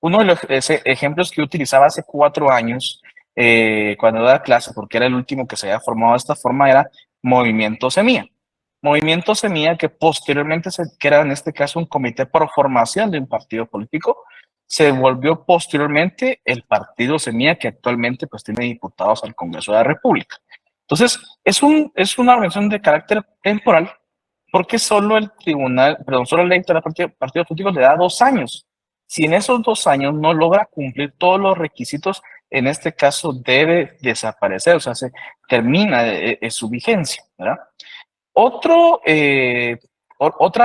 Uno de los ejemplos que yo utilizaba hace 4 años, cuando daba clase, porque era el último que se había formado de esta forma, era Movimiento Semilla. Movimiento Semilla, que posteriormente, que era en este caso un comité por formación de un partido político, se volvió posteriormente el Partido Semilla, que actualmente pues tiene diputados al Congreso de la República. Entonces, es una organización de carácter temporal, porque solo el tribunal, perdón, solo el ley de partido político le da 2 años. Si en esos 2 años no logra cumplir todos los requisitos, en este caso debe desaparecer, o sea, se termina su vigencia, ¿verdad? Otra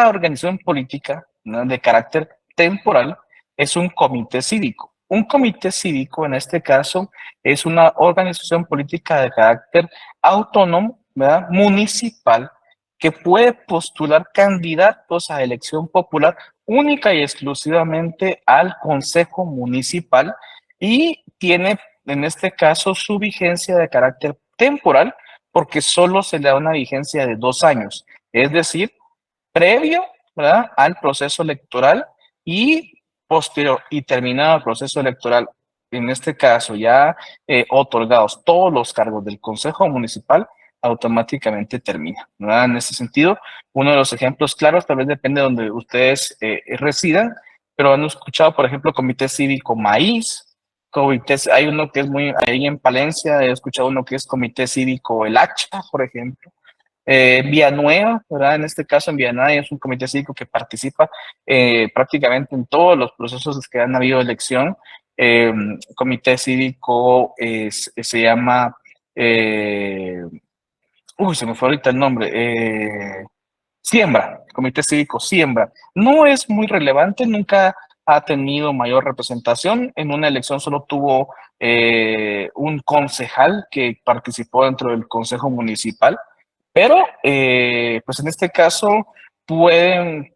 organización política, ¿no?, de carácter temporal es un comité cívico. Un comité cívico, en este caso, es una organización política de carácter autónomo, ¿verdad?, municipal, que puede postular candidatos a elección popular única y exclusivamente al Consejo Municipal y tiene, en este caso, su vigencia de carácter temporal porque solo se le da una vigencia de 2 años, es decir, previo, ¿verdad?, al proceso electoral y posterior y terminado el proceso electoral, en este caso ya otorgados todos los cargos del Consejo Municipal, automáticamente termina, ¿verdad? En ese sentido, uno de los ejemplos claros, tal vez depende de donde ustedes residan, pero han escuchado, por ejemplo, Comité Cívico Maíz, hay uno que es muy ahí en Palencia, he escuchado uno que es Comité Cívico El Hacha, por ejemplo. Villanueva, ¿verdad? En este caso, en Villanueva es un comité cívico que participa prácticamente en todos los procesos que han habido de elección. Comité cívico se llama, se me fue ahorita el nombre, Siembra, Comité Cívico Siembra. No es muy relevante, nunca ha tenido mayor representación. En una elección solo tuvo un concejal que participó dentro del Consejo Municipal, pero pues en este caso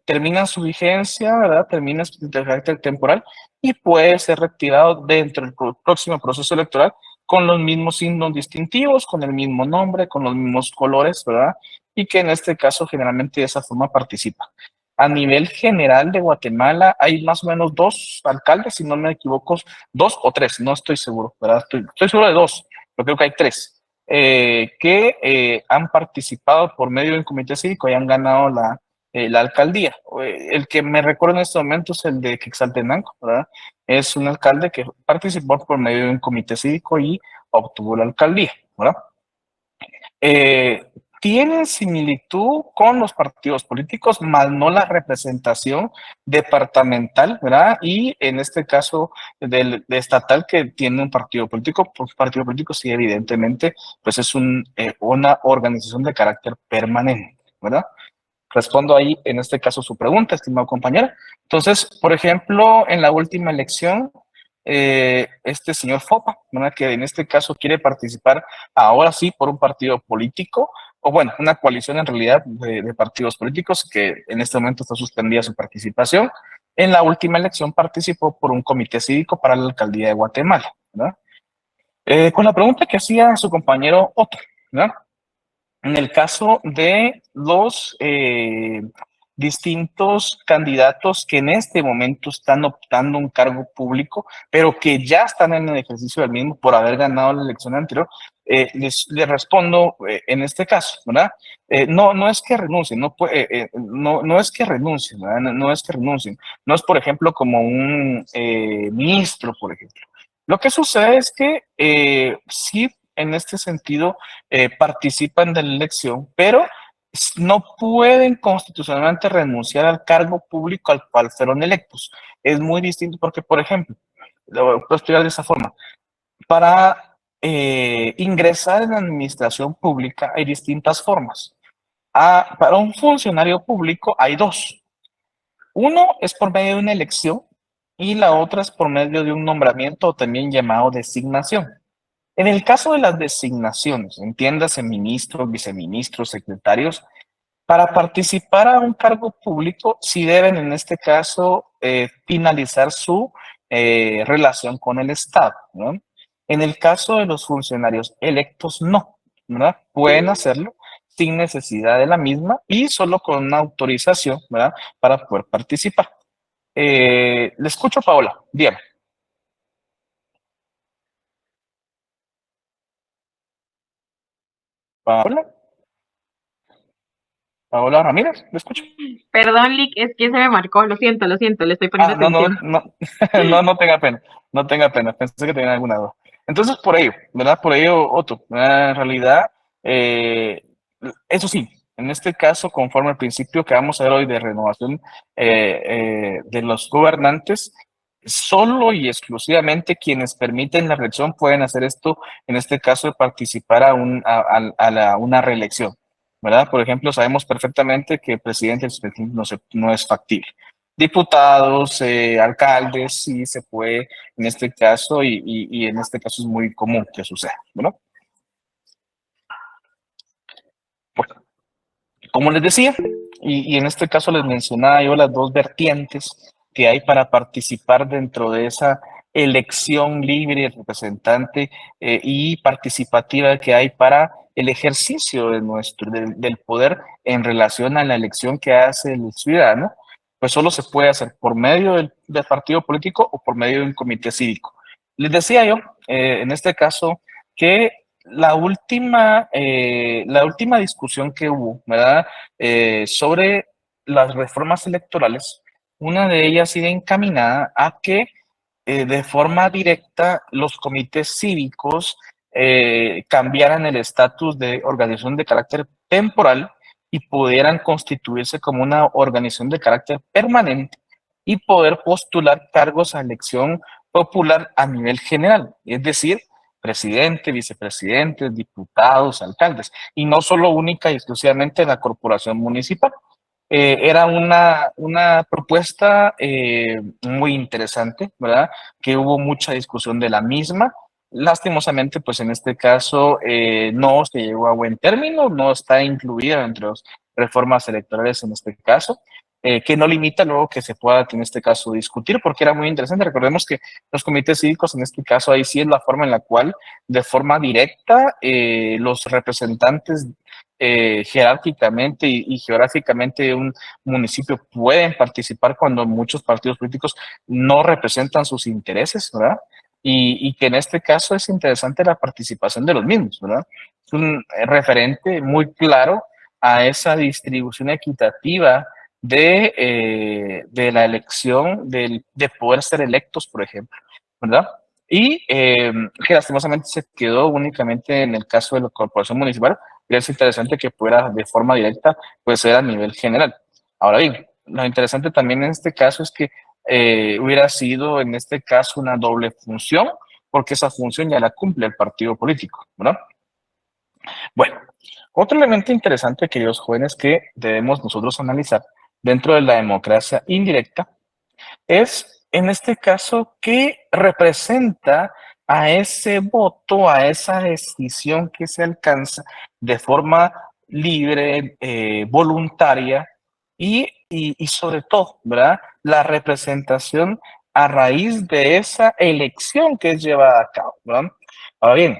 terminan su vigencia, ¿verdad? Termina su carácter temporal y puede ser retirado dentro del próximo proceso electoral con los mismos signos distintivos, con el mismo nombre, con los mismos colores, ¿verdad? Y que en este caso generalmente de esa forma participa. A nivel general de Guatemala hay más o menos 2 alcaldes, si no me equivoco, 2 o 3, no estoy seguro, ¿verdad? Estoy seguro de 2, pero creo que hay 3 que han participado por medio del comité cívico y han ganado la alcaldía. El que me recuerdo en este momento es el de Quetzaltenango, ¿verdad? Es un alcalde que participó por medio de un comité cívico y obtuvo la alcaldía, ¿verdad? eh, Tienen similitud con los partidos políticos, más no la representación departamental, ¿verdad? Y en este caso de estatal que tiene un partido político, pues partido político sí, evidentemente, pues es una organización de carácter permanente, ¿verdad? Respondo ahí, en este caso, su pregunta, estimado compañero. Entonces, por ejemplo, en la última elección, este señor Fopa, ¿verdad?, que en este caso quiere participar ahora sí por un partido político, o bueno, una coalición en realidad de partidos políticos que en este momento está suspendida su participación. En la última elección participó por un comité cívico para la alcaldía de Guatemala, ¿verdad? Con la pregunta que hacía su compañero Otto, ¿verdad? En el caso de los distintos candidatos que en este momento están optando un cargo público, pero que ya están en el ejercicio del mismo por haber ganado la elección anterior, les respondo en este caso, ¿verdad? No es que renuncien, no es que renuncien, ¿verdad? No es que renuncien, no es, por ejemplo, como un ministro, por ejemplo. Lo que sucede es que sí, en este sentido, participan de la elección, pero no pueden constitucionalmente renunciar al cargo público al cual fueron electos. Es muy distinto porque, por ejemplo, lo voy a explicar de esa forma. Para ingresar en la administración pública hay distintas formas. Para un funcionario público hay dos. Uno es por medio de una elección y la otra es por medio de un nombramiento, también llamado designación. En el caso de las designaciones, entiéndase ministros, viceministros, secretarios, para participar a un cargo público, sí deben en este caso finalizar su relación con el Estado, ¿no? En el caso de los funcionarios electos, no, ¿verdad? Pueden hacerlo sin necesidad de la misma y solo con una autorización, ¿verdad? Para poder participar. Le escucho, Paola, dígame. Paola, Paola Ramírez, ¿me escucho? Perdón, Lick, es que se me marcó. Lo siento, le estoy poniendo No, no, atención. no, no tenga pena, no tenga pena, pensé que tenía alguna duda. Entonces, por ello, ¿verdad? Por ello, Otto, ¿verdad? En realidad, eh, eso sí, en este caso, conforme al principio que vamos a ver hoy de renovación de los gobernantes, solo y exclusivamente quienes permiten la reelección pueden hacer esto, en este caso, de participar una reelección, ¿verdad? Por ejemplo, sabemos perfectamente que el presidente no es factible. Diputados, alcaldes, sí se puede en este caso y en este caso es muy común que suceda, ¿no? Bueno, como les decía, y en este caso les mencionaba yo las dos vertientes que hay para participar dentro de esa elección libre, representante y participativa que hay para el ejercicio del poder en relación a la elección que hace el ciudadano, pues solo se puede hacer por medio del partido político o por medio de un comité cívico. Les decía yo, en este caso, que la última discusión que hubo, ¿verdad? Sobre las reformas electorales, una de ellas iba encaminada a que de forma directa los comités cívicos cambiaran el estatus de organización de carácter temporal y pudieran constituirse como una organización de carácter permanente y poder postular cargos a elección popular a nivel general, es decir, presidente, vicepresidentes, diputados, alcaldes, y no solo única y exclusivamente en la corporación municipal. Era una propuesta muy interesante, ¿verdad? Que hubo mucha discusión de la misma. Lastimosamente, pues en este caso no se llegó a buen término, no está incluida entre las reformas electorales en este caso, que no limita luego que se pueda en este caso discutir, porque era muy interesante. Recordemos que los comités cívicos en este caso ahí sí es la forma en la cual de forma directa los representantes jerárquicamente y geográficamente de un municipio pueden participar cuando muchos partidos políticos no representan sus intereses, ¿verdad? Y que en este caso es interesante la participación de los mismos, ¿verdad? Es un referente muy claro a esa distribución equitativa de la elección, de poder ser electos, por ejemplo, ¿verdad? Y que lastimosamente se quedó únicamente en el caso de la corporación municipal, y es interesante que pudiera de forma directa pues ser a nivel general. Ahora bien, lo interesante también en este caso es que hubiera sido en este caso una doble función, porque esa función ya la cumple el partido político, ¿verdad? Bueno, otro elemento interesante, queridos jóvenes, que debemos nosotros analizar dentro de la democracia indirecta es, en este caso, qué representa a ese voto, a esa decisión que se alcanza de forma libre, voluntaria y sobre todo, ¿verdad? La representación a raíz de esa elección que es llevada a cabo, ¿verdad? Ahora bien,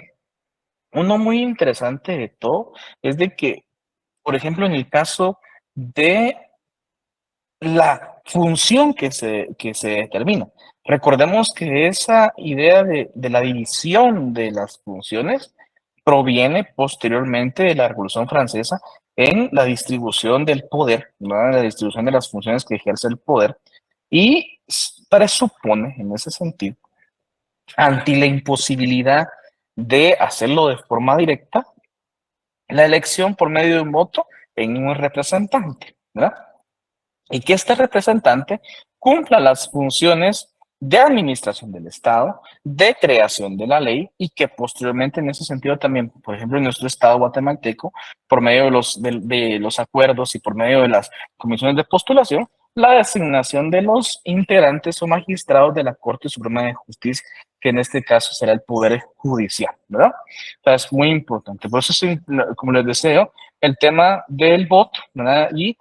uno muy interesante de todo es de que, por ejemplo, en el caso de la función que se determina. Recordemos que esa idea de la división de las funciones proviene posteriormente de la Revolución Francesa en la distribución del poder, ¿no? La distribución de las funciones que ejerce el poder y presupone, en ese sentido, ante la imposibilidad de hacerlo de forma directa, la elección por medio de un voto en un representante, ¿verdad? Y que este representante cumpla las funciones de administración del Estado, de creación de la ley y que posteriormente en ese sentido también, por ejemplo, en nuestro Estado guatemalteco, por medio de los acuerdos y por medio de las comisiones de postulación, la designación de los integrantes o magistrados de la Corte Suprema de Justicia, que en este caso será el Poder Judicial, ¿verdad? Entonces, es muy importante. Por eso, como les deseo, el tema del voto, ¿verdad? Y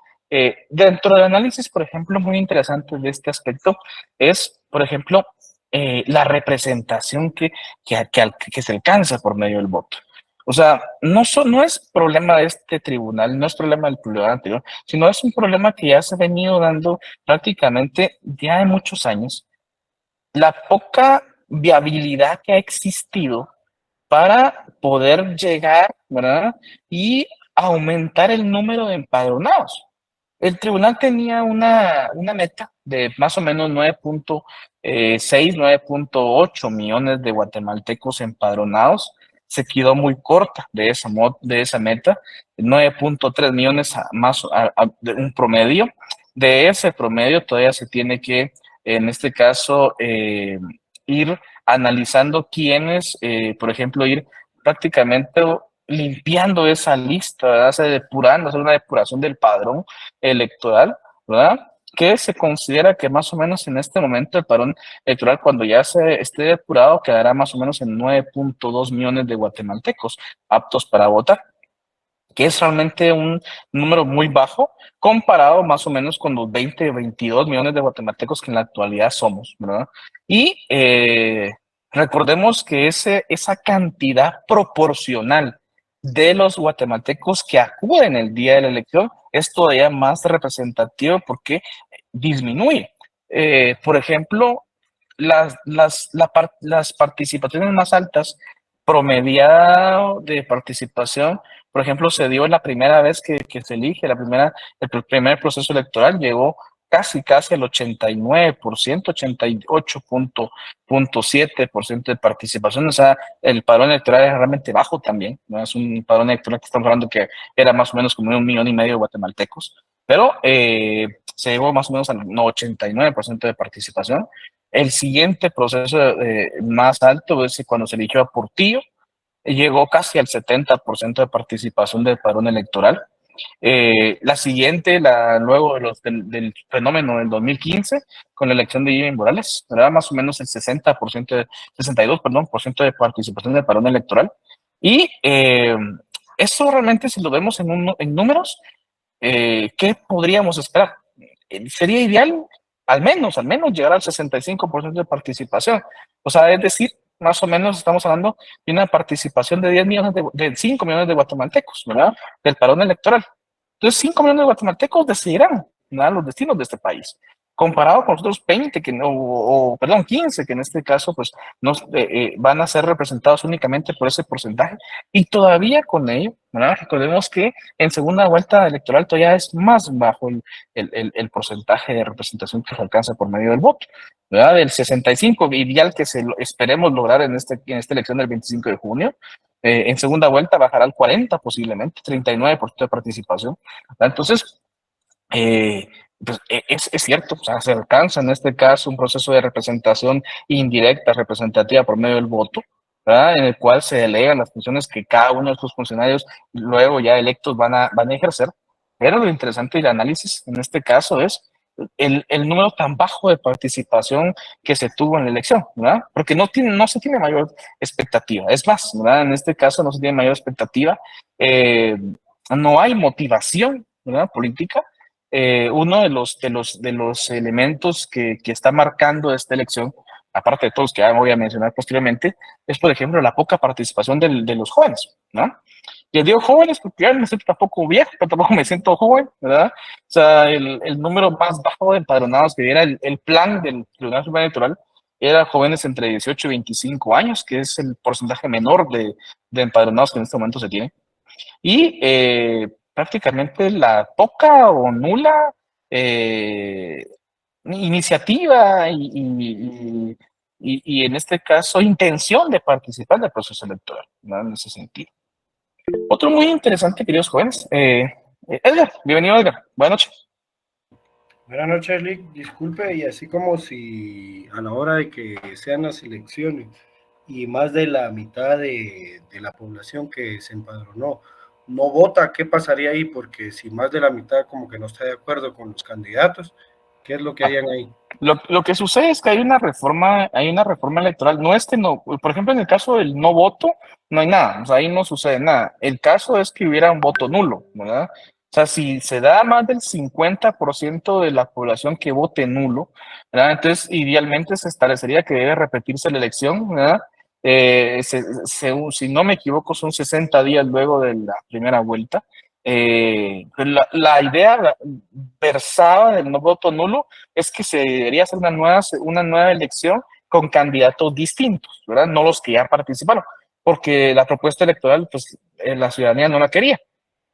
dentro del análisis, por ejemplo, muy interesante de este aspecto es, por ejemplo, la representación que se alcanza por medio del voto. O sea, no es problema de este tribunal, no es problema del tribunal anterior, sino es un problema que ya se ha venido dando prácticamente ya de muchos años. La poca viabilidad que ha existido para poder llegar, ¿verdad? Y aumentar el número de empadronados. El tribunal tenía una meta de más o menos 9.6, 9.8 millones de guatemaltecos empadronados. Se quedó muy corta de esa meta, 9.3 millones más de un promedio. De ese promedio todavía se tiene que, en este caso, ir analizando quiénes, por ejemplo, ir prácticamente limpiando esa lista, ¿verdad? O sea, depurando, hacer una depuración del padrón electoral, ¿verdad? Que se considera que más o menos en este momento el padrón electoral, cuando ya se esté depurado, quedará más o menos en 9.2 millones de guatemaltecos aptos para votar, que es realmente un número muy bajo comparado más o menos con los 20, 22 millones de guatemaltecos que en la actualidad somos, ¿verdad? Y recordemos que esa cantidad proporcional de los guatemaltecos que acuden el día de la elección es todavía más representativo porque disminuye. Por ejemplo, las participaciones más altas, promediado de participación, por ejemplo, se dio la primera vez que se elige, el primer proceso electoral llegó casi al 89%, 88.7% de participación. O sea, el padrón electoral es realmente bajo también, ¿no? Es un padrón electoral que estamos hablando que era más o menos como 1,5 millones de guatemaltecos, pero se llegó más o menos al 89% de participación. El siguiente proceso más alto es cuando se eligió a Portillo, llegó casi al 70% de participación del padrón electoral. La siguiente, luego del fenómeno del 2015, con la elección de Jimmy Morales, era más o menos el 60%, 62, perdón, por ciento de participación del padrón electoral. Y eso realmente, si lo vemos en números, ¿qué podríamos esperar? Sería ideal al menos llegar al 65% de participación. O sea, es decir, más o menos estamos hablando de una participación de 10 millones, de 5 millones de guatemaltecos, ¿verdad? Del padrón electoral. Entonces, 5 millones de guatemaltecos decidirán, ¿verdad?, los destinos de este país. Comparado con los otros 20, perdón, 15, que en este caso, pues, van a ser representados únicamente por ese porcentaje. Y todavía con ello, ¿verdad? Recordemos que en segunda vuelta electoral todavía es más bajo el porcentaje de representación que se alcanza por medio del voto, ¿verdad? Del 65, ideal que esperemos lograr en esta elección del 25 de junio. En segunda vuelta bajará al 40 posiblemente, 39% de participación, ¿verdad? Entonces, eh, pues es cierto, o sea, se alcanza en este caso un proceso de representación indirecta, representativa por medio del voto, ¿verdad? En el cual se delegan las funciones que cada uno de sus funcionarios luego ya electos van a ejercer. Pero lo interesante del análisis en este caso es el número tan bajo de participación que se tuvo en la elección, ¿verdad? Porque no se tiene mayor expectativa. Es más, ¿verdad? En este caso no se tiene mayor expectativa. No hay motivación, ¿verdad?, política. Uno de los elementos que está marcando esta elección, aparte de todos los que ya voy a mencionar posteriormente, es, por ejemplo, la poca participación de los jóvenes, ¿no? Y digo jóvenes porque ya no me siento tampoco viejo, pero tampoco me siento joven, ¿verdad? O sea, el número más bajo de empadronados que diera el plan del Tribunal Supremo Electoral era jóvenes entre 18 y 25 años, que es el porcentaje menor de empadronados que en este momento se tiene. Y prácticamente la poca o nula eh, iniciativa y en este caso intención de participar del proceso electoral, ¿no?, en ese sentido. Otro muy interesante, queridos jóvenes, Edgar, bienvenido Edgar, buenas noches. Buenas noches, Lick. Disculpe, y así como si a la hora de que sean las elecciones y más de la mitad de la población que se empadronó no vota, ¿qué pasaría ahí? Porque si más de la mitad como que no está de acuerdo con los candidatos, ¿qué es lo que Ah, hayan ahí? lo que sucede es que hay una reforma electoral. No es que no, por ejemplo, en el caso del no voto, no hay nada, o sea, ahí no sucede nada. El caso es que hubiera un voto nulo, ¿verdad? O sea, si se da más del 50% de la población que vote nulo, ¿verdad? Entonces, idealmente se establecería que debe repetirse la elección, ¿verdad? Si no me equivoco, son 60 días luego de la primera vuelta. La idea versada del no voto nulo es que se debería hacer una nueva elección con candidatos distintos, ¿verdad? No los que ya participaron. porque la propuesta electoral, pues la ciudadanía no la quería.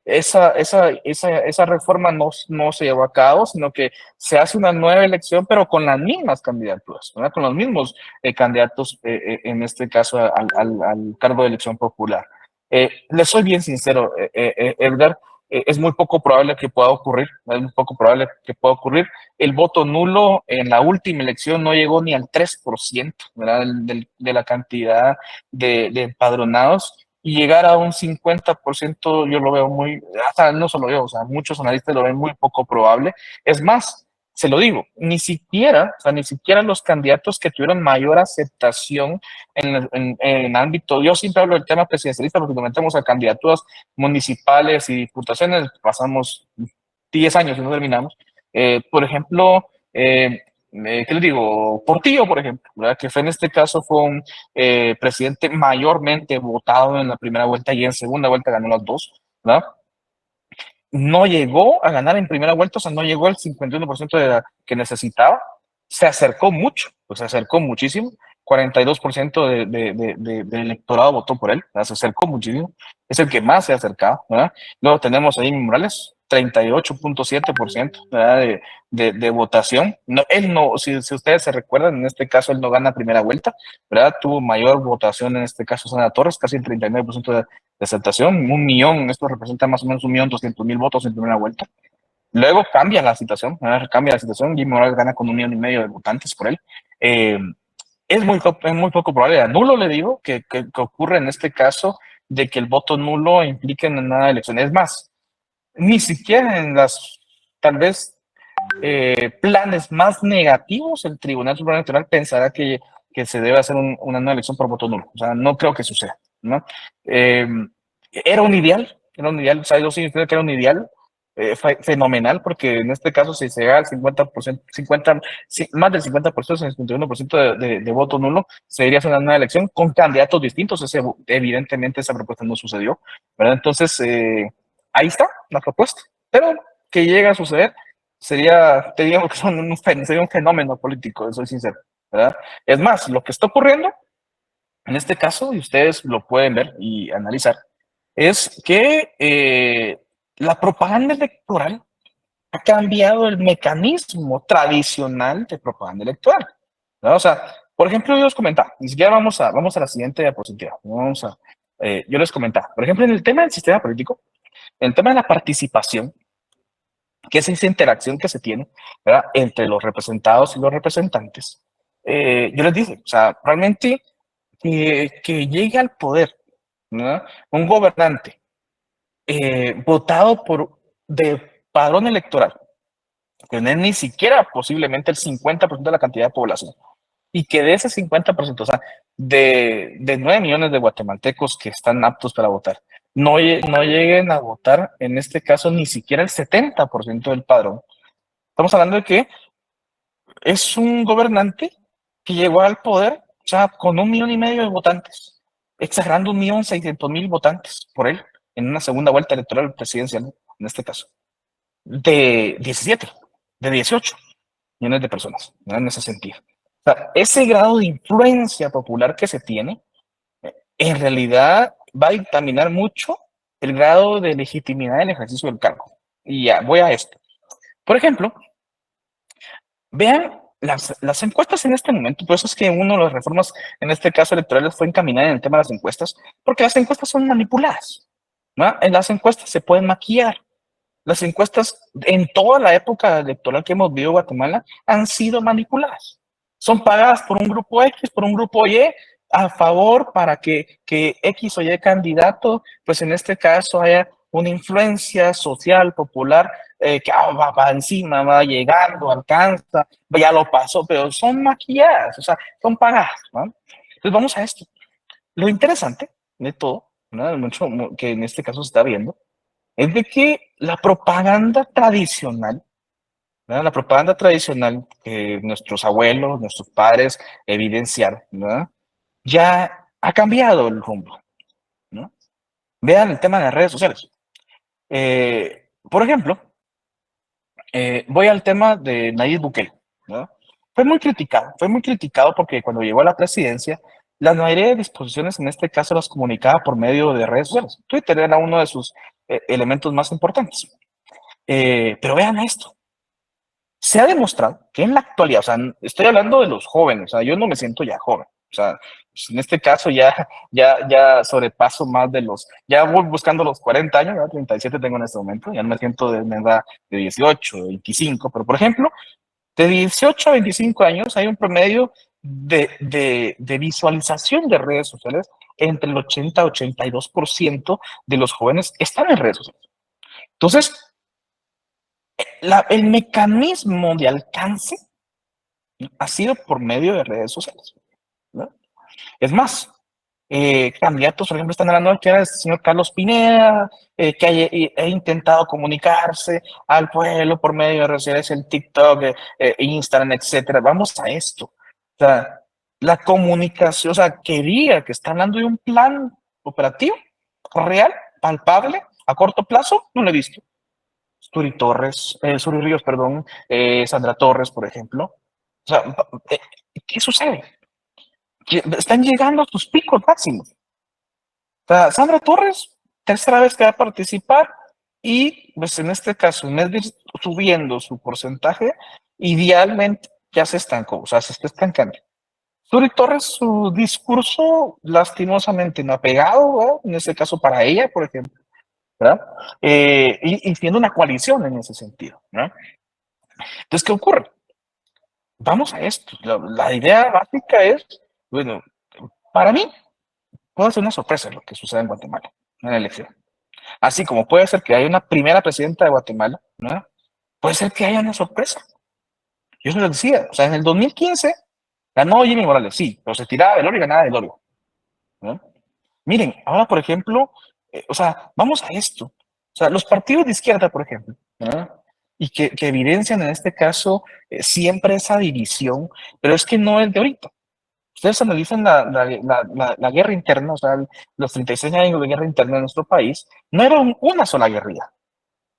Esa reforma no se llevó a cabo, sino que se hace una nueva elección, pero con las mismas candidaturas, ¿verdad? Con los mismos candidatos, en este caso al cargo de elección popular. Les soy bien sincero, Edgar, es muy poco probable que pueda ocurrir, es muy poco probable que pueda ocurrir. El voto nulo en la última elección no llegó ni al 3%, ¿verdad? De la cantidad de empadronados, y llegar a un 50% yo lo veo muy, hasta no solo yo, o sea, muchos analistas lo ven muy poco probable. Es más, se lo digo, ni siquiera los candidatos que tuvieron mayor aceptación en ámbito, yo siempre hablo del tema presidencialista porque nos metemos a candidaturas municipales y diputaciones, pasamos 10 años y no terminamos. Por ejemplo, ¿qué les digo? Portillo, por ejemplo, ¿verdad? Que fue en este caso fue un presidente mayormente votado en la primera vuelta y en segunda vuelta ganó las dos, ¿verdad? No llegó a ganar en primera vuelta, o sea, no llegó al 51% que necesitaba, se acercó mucho, pues se acercó muchísimo, 42% del electorado votó por él, se acercó muchísimo, es el que más se ha acercado, ¿verdad? Luego tenemos ahí Morales, 38.7%, ¿verdad? De votación. No, él no, si ustedes se recuerdan, en este caso él no gana primera vuelta, ¿verdad? Tuvo mayor votación en este caso Sandra Torres, casi el 39% de aceptación, 1 millón, esto representa más o menos 1.200.000 votos en primera vuelta. Luego cambia la situación, cambia la situación, Jimmy Morales gana con 1,5 millones de votantes por él. Eh, es muy poco probable, a nulo le digo, que ocurre en este caso de que el voto nulo implique en una elección. Es más, ni siquiera en las, tal vez, planes más negativos, el Tribunal Supremo Electoral pensará que se debe hacer una nueva elección por voto nulo. O sea, no creo que suceda, ¿no? Eh, era un ideal, o sea, yo sí creo que era un ideal fenomenal, porque en este caso, si se llega al 50%, más del 50%, 51% de voto nulo, se iría a hacer una nueva elección con candidatos distintos. Evidentemente, esa propuesta no sucedió, ¿verdad? Entonces, ahí está la propuesta. Pero que llegue a suceder, te digo que sería un fenómeno político, soy sincero, ¿verdad? Es más, lo que está ocurriendo en este caso, y ustedes lo pueden ver y analizar, es que la propaganda electoral ha cambiado el mecanismo tradicional de propaganda electoral, ¿no? O sea, por ejemplo, yo les comentaba, ni siquiera vamos a la siguiente diapositiva, yo les comentaba, por ejemplo, en el tema del sistema político, en el tema de la participación, que es esa interacción que se tiene, ¿verdad? Entre los representados y los representantes. Yo les dije, o sea, realmente que llegue al poder, ¿no? Un gobernante votado de padrón electoral, que no es ni siquiera posiblemente el 50% de la cantidad de población, y que de ese 50%, o sea, de 9 millones de guatemaltecos que están aptos para votar, no lleguen a votar, en este caso, ni siquiera el 70% del padrón. Estamos hablando de que es un gobernante que llegó al poder, o sea, con 1,5 millones de votantes, exagerando 1,600,000 votantes por él en una segunda vuelta electoral presidencial, en este caso, de 17, de 18 millones de personas, ¿no? En ese sentido. O sea, ese grado de influencia popular que se tiene, en realidad va a dictaminar mucho el grado de legitimidad del ejercicio del cargo. Y ya, voy a esto. Por ejemplo, vean las encuestas en este momento, por eso es que una de las reformas, en este caso electorales, fue encaminada en el tema de las encuestas, porque las encuestas son manipuladas, ¿no? En las encuestas se pueden maquillar. Las encuestas en toda la época electoral que hemos vivido en Guatemala han sido manipuladas. Son pagadas por un grupo X, por un grupo Y, a favor para que X o Y candidato, pues en este caso haya una influencia social, popular, que va encima, va llegando, alcanza, ya lo pasó, pero son maquilladas, o sea, son pagadas, ¿no? Entonces vamos a esto. Lo interesante de todo, ¿no? Mucho que en este caso se está viendo, es de que la propaganda tradicional, ¿verdad? La propaganda tradicional que nuestros abuelos, nuestros padres evidenciaron, ¿verdad? Ya ha cambiado el rumbo, ¿no? Vean el tema de las redes sociales. Por ejemplo, voy al tema de Nayib Bukele, ¿no? Fue muy criticado porque cuando llegó a la presidencia La mayoría de disposiciones en este caso las comunicaba por medio de redes sociales. Twitter era uno de sus elementos más importantes. Pero vean esto. Se ha demostrado que en la actualidad, o sea, estoy hablando de los jóvenes, o sea, yo no me siento ya joven, o sea, pues en este caso ya sobrepaso más de ya voy buscando los 40 años, ¿verdad? 37 tengo en este momento, ya no me siento de una edad de 18, 25, pero por ejemplo, de 18 a 25 años hay un promedio de visualización de redes sociales entre el 80 y 82% de los jóvenes están en redes sociales. Entonces, el mecanismo de alcance ha sido por medio de redes sociales, ¿no? Es más, candidatos, por ejemplo, están hablando de que era el señor Carlos Pineda, que ha intentado comunicarse al pueblo por medio de redes sociales, el TikTok, Instagram, etcétera. Vamos a esto. O sea, la comunicación, o sea, quería que está hablando de un plan operativo real, palpable, a corto plazo, no lo he visto. Suri Ríos, perdón, Sandra Torres, por ejemplo. O sea, ¿qué sucede? Que están llegando a sus picos máximos. O sea, Sandra Torres, tercera vez que va a participar y pues en este caso, en vez de ir subiendo su porcentaje, idealmente ya se estancó, o sea, se está estancando. Suri Torres, su discurso lastimosamente no ha pegado, ¿verdad? En este caso para ella, por ejemplo, ¿verdad? Y siendo una coalición en ese sentido, ¿no? Entonces, ¿qué ocurre? Vamos a esto. La idea básica es, bueno, para mí puede ser una sorpresa lo que suceda en Guatemala, en la elección. Así como puede ser que haya una primera presidenta de Guatemala, ¿no? Puede ser que haya una sorpresa. Yo se lo decía, o sea, en el 2015 ganó Jimmy Morales, sí, pero se tiraba de Lorio y ganaba de Lorio, ¿no? Miren, ahora, por ejemplo, o sea, vamos a esto. O sea, los partidos de izquierda, por ejemplo, ¿no? Y que evidencian en este caso siempre esa división, pero es que no es de ahorita. Ustedes analizan la guerra interna, o sea, los 36 años de guerra interna en nuestro país, no era una sola guerrilla,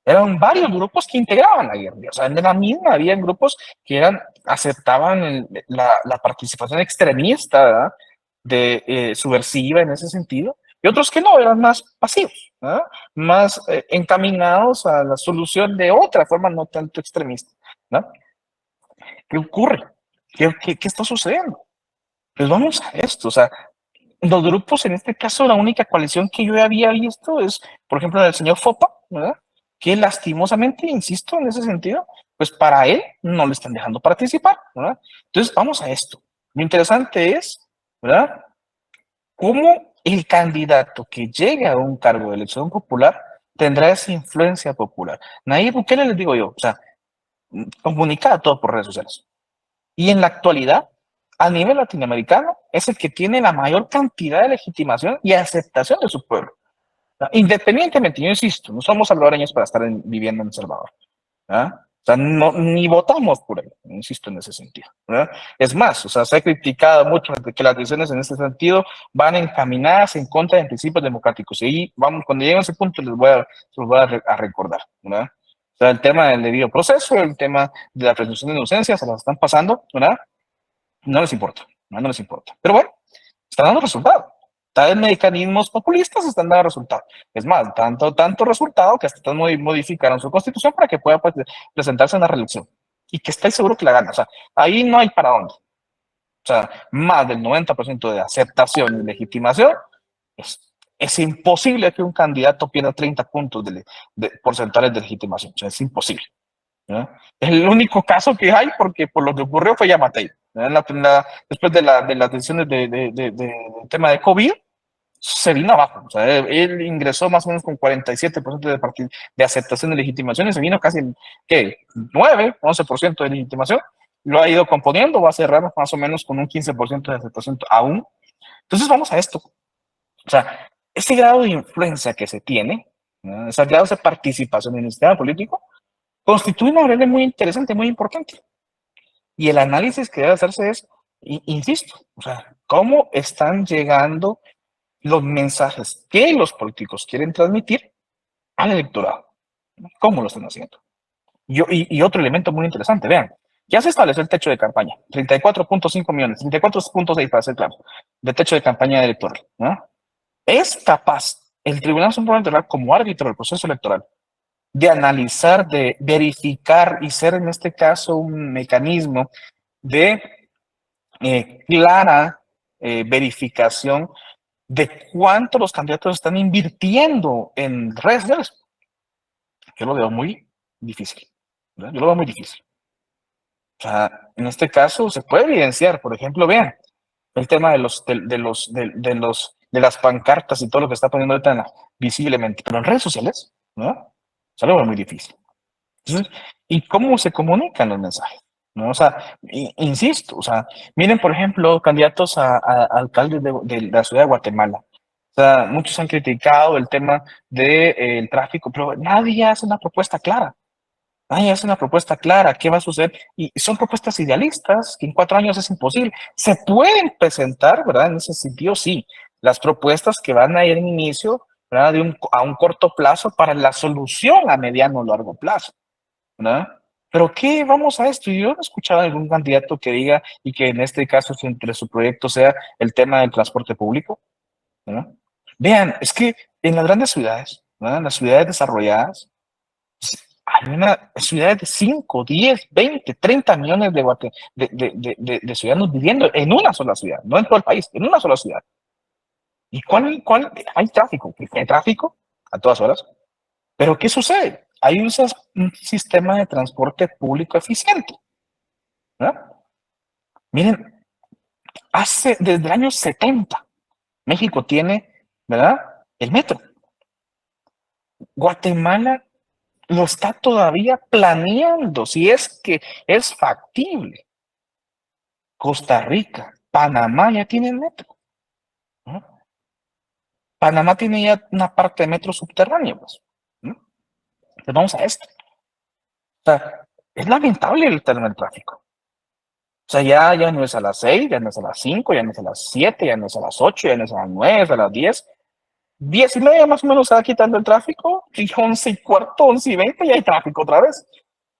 eran varios grupos que integraban la guerrilla. O sea, en la misma había grupos que aceptaban la participación extremista, ¿verdad? Subversiva en ese sentido, y otros que no, eran más pasivos, ¿verdad? Más encaminados a la solución de otra forma, no tanto extremista, ¿no? ¿Qué ocurre? ¿Qué está sucediendo? Pues vamos a esto, o sea, los grupos, en este caso, la única coalición que yo había visto es, por ejemplo, el señor Fopa, ¿verdad? Que lastimosamente, insisto, en ese sentido, pues para él no le están dejando participar, ¿verdad? Entonces, vamos a esto. Lo interesante es, ¿verdad? Cómo el candidato que llegue a un cargo de elección popular tendrá esa influencia popular. Nayib Bukele, les digo yo, o sea, comunica todo por redes sociales. Y en la actualidad, a nivel latinoamericano, es el que tiene la mayor cantidad de legitimación y aceptación de su pueblo. ¿No? Independientemente, yo insisto, no somos salvadoreños para estar viviendo en El Salvador. ¿Ah? O sea, no, ni votamos por él, insisto en ese sentido. ¿Verdad? Es más, o sea, se ha criticado mucho que las decisiones en ese sentido van encaminadas en contra de principios democráticos. Y vamos, cuando lleguen a ese punto se los voy a recordar. ¿Verdad? O sea, el tema del debido proceso, el tema de la presunción de inocencia, se las están pasando, ¿verdad? No les importa, no les importa. Pero bueno, está dando resultados. Tal mecanismos populistas están dando resultados. Es más, tanto resultado que hasta están modificaron su constitución para que pueda pues, presentarse en la reelección. Y que estáis seguro que la gana. O sea, ahí no hay para dónde. O sea, más del 90% de aceptación y legitimación, es imposible que un candidato pierda 30 puntos de porcentajes de legitimación. O sea, es imposible. ¿No? Es el único caso que hay porque por lo que ocurrió fue Yamatei. Después de las decisiones del tema de COVID, se vino abajo. O sea, él ingresó más o menos con 47% de aceptación de legitimación y se vino casi, ¿qué? 9, 11% de legitimación. Lo ha ido componiendo, va a cerrar más o menos con un 15% de aceptación aún. Entonces vamos a esto. O sea, ese grado de influencia que se tiene, ¿no? Ese grado de participación en el sistema político, constituye una variable muy interesante, muy importante. Y el análisis que debe hacerse es, insisto, o sea, cómo están llegando los mensajes que los políticos quieren transmitir al electorado. ¿Cómo lo están haciendo? Y otro elemento muy interesante, vean, Ya se estableció el techo de campaña, 34.5 millones, 34.6 para ser claro, de techo de campaña electoral, ¿no? ¿Es capaz el Tribunal Supremo Electoral, como árbitro del proceso electoral, de analizar, de verificar y ser en este caso un mecanismo de clara verificación de cuánto los candidatos están invirtiendo en redes sociales? Yo lo veo muy difícil, ¿verdad? Yo lo veo muy difícil. O sea, en este caso se puede evidenciar, por ejemplo, vean, el tema de las pancartas y todo lo que está poniendo ahorita visiblemente, pero en redes sociales, ¿no? Se lo veo muy difícil. Entonces, ¿y cómo se comunican los mensajes? ¿No? O sea, insisto, o sea, miren, por ejemplo, candidatos a alcaldes de la ciudad de Guatemala. O sea, muchos han criticado el tema del tráfico, pero nadie hace una propuesta clara. Nadie hace una propuesta clara. ¿Qué va a suceder? Y son propuestas idealistas que en 4 años es imposible. Se pueden presentar, ¿verdad? En ese sentido, sí. Las propuestas que van a ir en inicio, ¿verdad? A un corto plazo para la solución a mediano o largo plazo, ¿verdad? Pero ¿qué vamos a esto? Yo no he escuchado a algún candidato que diga y que en este caso entre su proyecto sea el tema del transporte público, ¿verdad? Vean, es que en las grandes ciudades, ¿verdad? En las ciudades desarrolladas, hay una ciudades de 5, 10, 20, 30 millones de ciudadanos viviendo en una sola ciudad, no en todo el país, en una sola ciudad. ¿Y cuál? Hay tráfico, hay tráfico a todas horas. Pero ¿qué sucede? Hay un sistema de transporte público eficiente, ¿verdad? Miren, desde el año 70, México tiene, ¿verdad? El metro. Guatemala lo está todavía planeando, si es que es factible. Costa Rica, Panamá ya tienen metro, ¿no? Panamá tiene ya una parte de metro subterráneo, pues, ¿no? Entonces vamos a esto. O sea, es lamentable el tema del tráfico. O sea, ya no es a las 6, ya no es a las 5, ya no es a las 7, ya no es a las 8, ya no es a las 9, es a las 10. 10:30 más o menos se va quitando el tráfico, y 11:15, 11:20 ya hay tráfico otra vez,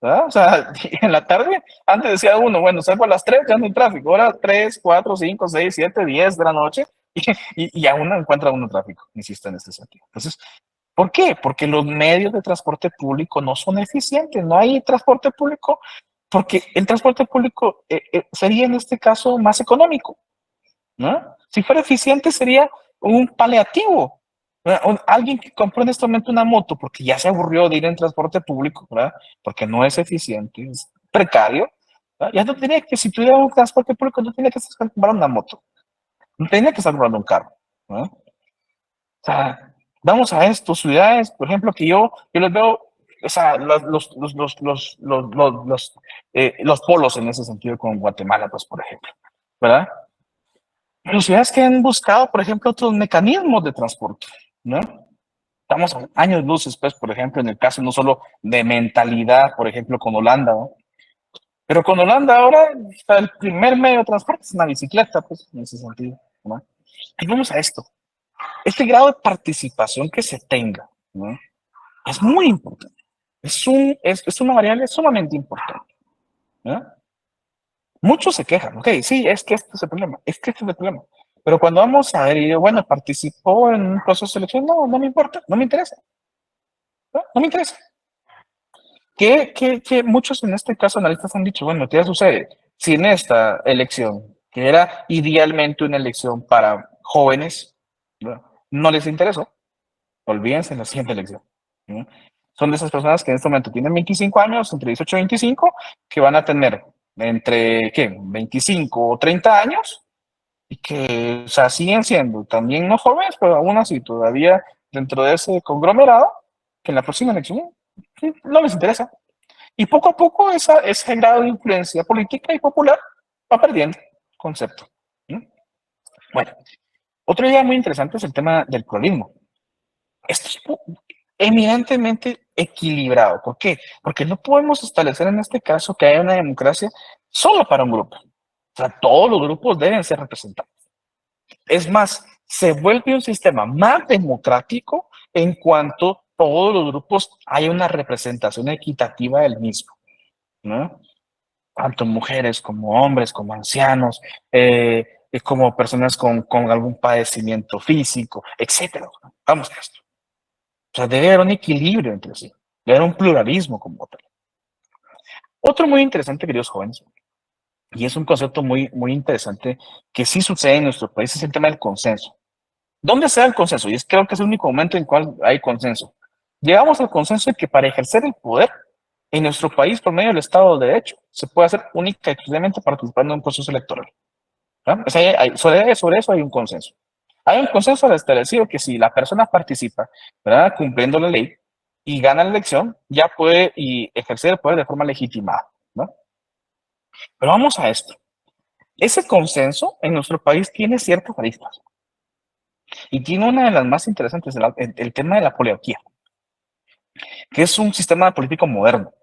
¿verdad? O sea, en la tarde, antes decía uno, bueno, salgo a las 3, ya no hay tráfico, ahora 3, 4, 5, 6, 7, 10 de la noche, y aún no encuentra uno tráfico, insisto en este sentido. Entonces, ¿por qué? Porque los medios de transporte público no son eficientes, no hay transporte público, porque el transporte público sería en este caso más económico, ¿no? Si fuera eficiente sería un paliativo, ¿verdad? Alguien que compró en este momento una moto porque ya se aburrió de ir en transporte público, ¿verdad? Porque no es eficiente, es precario, ¿verdad? Ya no tenía que, si tuviera un transporte público, no tenía que estar comprando una moto, no tenía que estar comprando un carro, ¿verdad? O sea, vamos a esto, ciudades, por ejemplo, que yo les veo, o sea, los polos en ese sentido con Guatemala, pues, por ejemplo, ¿verdad? Pero ciudades que han buscado, por ejemplo, otros mecanismos de transporte, ¿no? Estamos a años luces, pues, por ejemplo, en el caso no solo de mentalidad, por ejemplo, con Holanda, ¿no? Pero con Holanda ahora el primer medio de transporte es una bicicleta, pues, en ese sentido, ¿no? Y vamos a esto. Este grado de participación que se tenga, ¿no? Es muy importante. Es una variable sumamente importante, ¿no? Muchos se quejan, ok, sí, es que este es el problema, es que este es el problema. Pero cuando vamos a ver, y yo, bueno, participó en un proceso de selección, no me importa, no me interesa, no me interesa. Que muchos en este caso analistas han dicho, bueno, ¿qué sucede? Si en esta elección, que era idealmente una elección para jóvenes, no les interesó, olvídense en la siguiente elección, ¿no? Son de esas personas que en este momento tienen 25 años, entre 18 y 25, que van a tener entre, ¿qué? 25 o 30 años, y que, o sea, siguen siendo también no jóvenes, pero aún así todavía dentro de ese conglomerado, que en la próxima elección no les interesa. Y poco a poco ese grado de influencia política y popular va perdiendo concepto, ¿no? Bueno, otra idea muy interesante es el tema del pluralismo. Esto es eminentemente equilibrado. ¿Por qué? Porque no podemos establecer en este caso que haya una democracia solo para un grupo. O sea, todos los grupos deben ser representados. Es más, se vuelve un sistema más democrático en cuanto todos los grupos hay una representación equitativa del mismo, ¿no? tanto mujeres como hombres, como ancianos, y como personas con algún padecimiento físico, etcétera. Vamos a esto. O sea, debe haber un equilibrio entre sí, debe haber un pluralismo como tal. Otro muy interesante, queridos jóvenes, y es un concepto muy interesante que sí sucede en nuestro país, es el tema del consenso. ¿Dónde se da el consenso? Y es creo que es el único momento en el cual hay consenso. Llegamos al consenso de que para ejercer el poder en nuestro país por medio del Estado de Derecho se puede hacer única y exclusivamente participando en un proceso electoral. ¿No? O sea, sobre eso hay un consenso. Hay un consenso establecido que si la persona participa, ¿verdad? Cumpliendo la ley y gana la elección, ya puede y ejercer el poder de forma legitimada. ¿No? Pero vamos a esto. Ese consenso en nuestro país tiene ciertas aristas y tiene una de las más interesantes, el tema de la poliarquía, que es un sistema político moderno.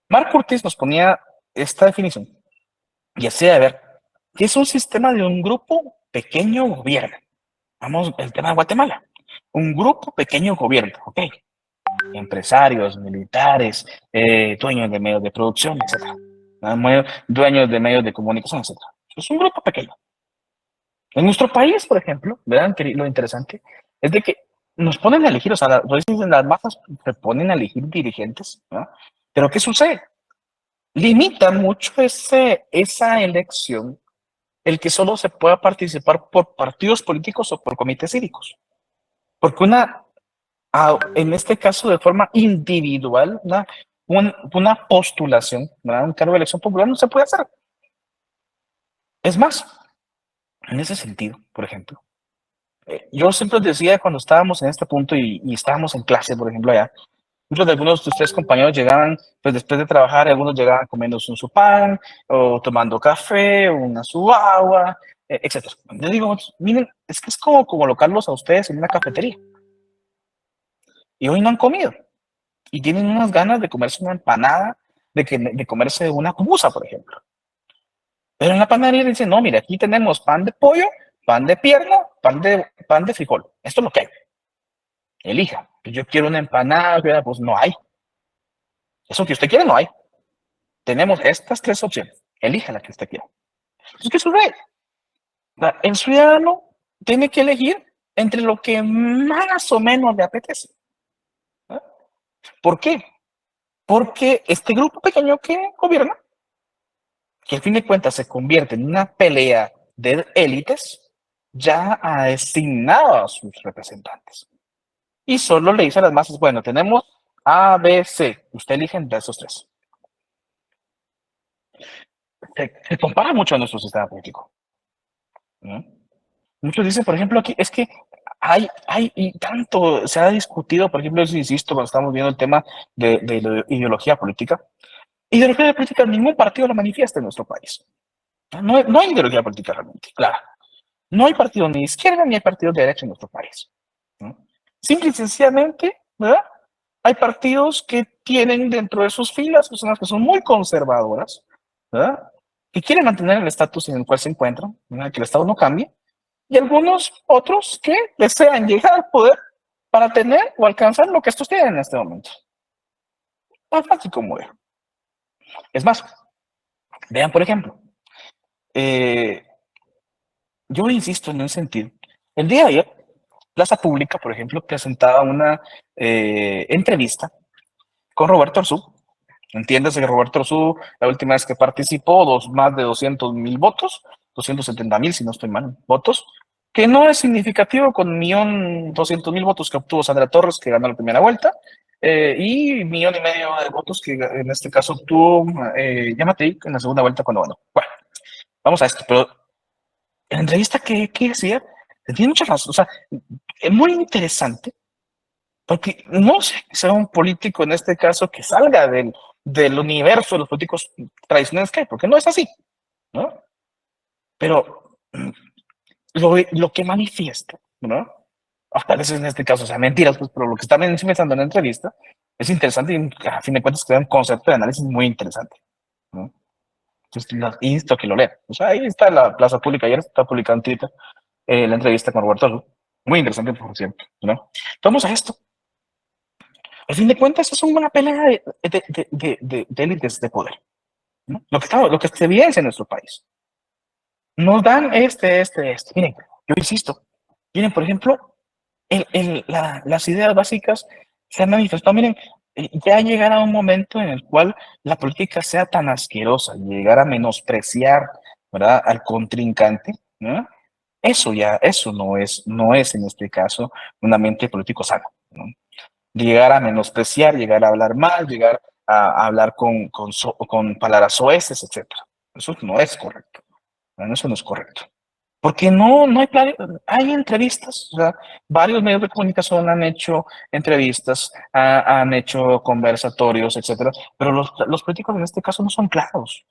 Marc Curtis nos ponía esta definición y hacía ver que es un sistema de un grupo pequeño gobierno. Vamos, el tema de Guatemala. Un grupo pequeño gobierno, ¿ok? Empresarios, militares, dueños de medios de producción, etcétera. Dueños de medios de comunicación, etcétera. Es un grupo pequeño. En nuestro país, por ejemplo, vean que lo interesante es de que nos ponen a elegir, o sea, las masas se ponen a elegir dirigentes, ¿no? Pero ¿qué sucede? Limita mucho esa elección el que solo se pueda participar por partidos políticos o por comités cívicos. Porque en este caso de forma individual, una postulación, ¿verdad? Un cargo de elección popular no se puede hacer. Es más, en ese sentido, por ejemplo, yo siempre decía cuando estábamos en este punto y estábamos en clase, por ejemplo, allá, muchos de algunos de ustedes compañeros llegaban, pues después de trabajar, algunos llegaban comiéndose un su pan, o tomando café, o una su agua, etcétera. Yo digo, miren, es que es como colocarlos a ustedes en una cafetería. Y hoy no han comido. Y tienen unas ganas de comerse una empanada, de comerse una pupusa, por ejemplo. Pero en la panadería dicen, no, mire, aquí tenemos pan de pollo, pan de pierna, pan de frijol. Esto es lo que hay. Elija. Yo quiero una empanada, pues no hay. Eso que usted quiere no hay. Tenemos estas tres opciones. Elija la que usted quiera. Es que sucede. El ciudadano tiene que elegir entre lo que más o menos le apetece. ¿No? ¿Por qué? Porque este grupo pequeño que gobierna, que al fin de cuentas se convierte en una pelea de élites, ya ha designado a sus representantes. Y solo le dice a las masas, bueno, tenemos A, B, C. Usted elige entre esos tres. Se compara mucho a nuestro sistema político. ¿No? Muchos dicen, por ejemplo, aquí es que hay y tanto se ha discutido, por ejemplo, eso insisto, cuando estamos viendo el tema de la ideología política. Ideología política, ningún partido la manifiesta en nuestro país. No hay ideología política realmente, claro. No hay partido ni de izquierda ni hay partido de derecha en nuestro país. ¿No? Simple y sencillamente, ¿verdad? Hay partidos que tienen dentro de sus filas personas que son muy conservadoras, ¿verdad? Que quieren mantener el estatus en el cual se encuentran, ¿verdad? Que el Estado no cambie, y algunos otros que desean llegar al poder para tener o alcanzar lo que estos tienen en este momento. Tan fácil como es. Es más, vean, por ejemplo, yo insisto en un sentido. El día de ayer, Plaza Pública, por ejemplo, presentaba una entrevista con Roberto Arzú. Entiéndase que Roberto Arzú, la última vez que participó, más de 200,000 votos, 270,000, si no estoy mal, votos, que no es significativo con 1,200,000 votos que obtuvo Sandra Torres, que ganó la primera vuelta, y 1,5 millones de votos que en este caso obtuvo Yamatei en la segunda vuelta cuando ganó. Bueno, vamos a esto, pero en la entrevista que decía, tiene muchas razones, o sea, es muy interesante, porque no sé que sea un político en este caso que salga del universo de los políticos tradicionales que hay, porque no es así, ¿no? Pero lo que manifiesta, ¿no? A veces en este caso, o sea, mentiras, pues, pero lo que está manifestando en la entrevista es interesante y a fin de cuentas crea un concepto de análisis muy interesante, ¿no? Entonces, insto a que lo lean. O sea, ahí está la Plaza Pública, ayer está publicada en Twitter la entrevista con Roberto Arzú. Muy interesante, por cierto, ¿no? Vamos a esto. Al fin de cuentas, es una pelea de élites de poder. ¿no? Lo que se evidencia en nuestro país. Nos dan este. Miren, yo insisto, miren, por ejemplo, las ideas básicas se han manifestado. Miren, ya llegará un momento en el cual la política sea tan asquerosa, llegar a menospreciar, ¿verdad?, al contrincante, ¿no? Eso no es en este caso un ambiente político sano, ¿no? Llegar a menospreciar, llegar a hablar mal, llegar a hablar con palabras soeces, etcétera. Eso no es correcto. ¿No? Eso no es correcto. Porque no hay, hay entrevistas, o sea, varios medios de comunicación han hecho entrevistas, han hecho conversatorios, etcétera, pero los políticos en este caso no son claros.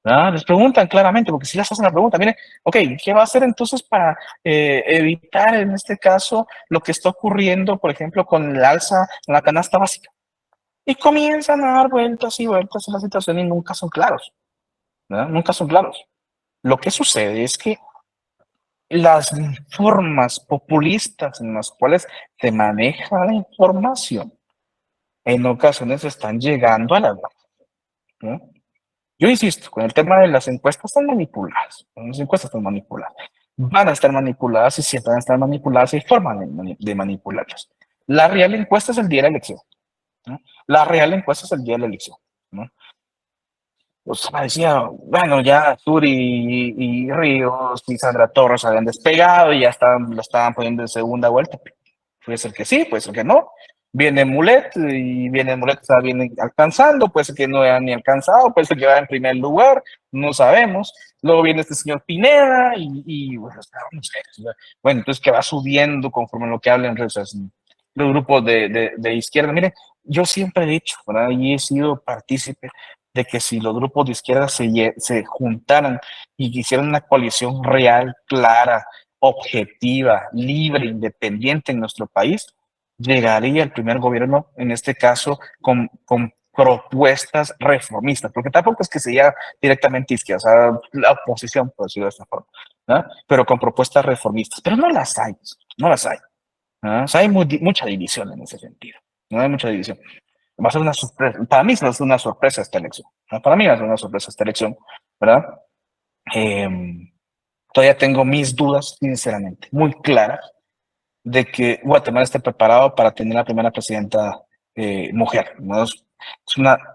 ¿No? Les preguntan claramente, porque si les hacen la pregunta, mire, ok, ¿qué va a hacer entonces para evitar en este caso lo que está ocurriendo, por ejemplo, con el alza en la canasta básica? Y comienzan a dar vueltas y vueltas en la situación y nunca son claros, ¿no? Nunca son claros. Lo que sucede es que las formas populistas en las cuales se maneja la información en ocasiones están llegando a las masas, ¿no? Yo insisto, con el tema de las encuestas están manipuladas, las encuestas están manipuladas, van a estar manipuladas y siempre van a estar manipuladas y hay formas de manipularlas. La real encuesta es el día de la elección, ¿no? La real encuesta es el día de la elección, ¿no? Pues decía, bueno, ya Suri y Ríos y Sandra Torres habían despegado y ya lo estaban poniendo en segunda vuelta. Puede ser que sí, puede ser que no. Viene Mulet y viene Mulet, está bien alcanzando, puede ser que no haya ni alcanzado, puede ser que vaya en primer lugar, no sabemos. Luego viene este señor Pineda y bueno, no sé. Bueno, entonces que va subiendo conforme lo que hablan los grupos de izquierda. Mire, yo siempre he dicho, ¿verdad? Y he sido partícipe de que si los grupos de izquierda se juntaran y hicieran una coalición real, clara, objetiva, libre, independiente en nuestro país, llegaría el primer gobierno, en este caso, con propuestas reformistas, porque tampoco es que sea directamente izquierda, o sea, la oposición, por decirlo de esta forma, ¿no? Pero con propuestas reformistas, pero no las hay, no las hay, ¿no? O sea, hay mucha división en ese sentido, no hay mucha división. Va a ser una sorpresa, para mí va a ser una sorpresa esta elección, ¿no? Para mí va a ser una sorpresa esta elección, ¿verdad? Eh, Todavía tengo mis dudas, sinceramente, muy claras, de que Guatemala esté preparado para tener la primera presidenta mujer, ¿no?